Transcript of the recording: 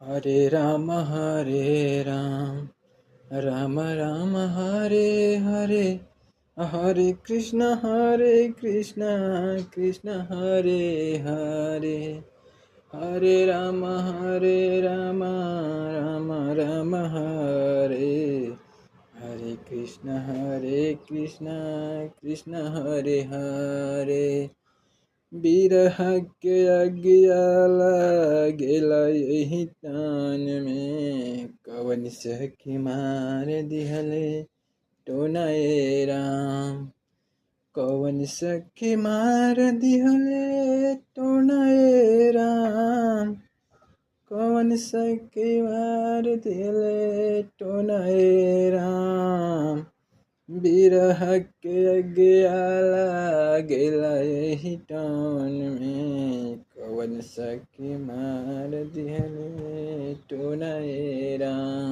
हरे राम राम राम हरे हरे, हरे कृष्ण कृष्ण हरे हरे, हरे राम राम राम हरे, हरे कृष्ण कृष्ण हरे हरे। बिरह के अज्ञाला गेला यही तान में, कवन सखी मार दिहले टोनाए राम, कवन सखी मार दिहले टोनाए राम, कवन सखी मार दिहले टोनाए राम। बिरह के अज्ञाला गेला यही टान में, कवन सखी मार दिहले टोनाए राम।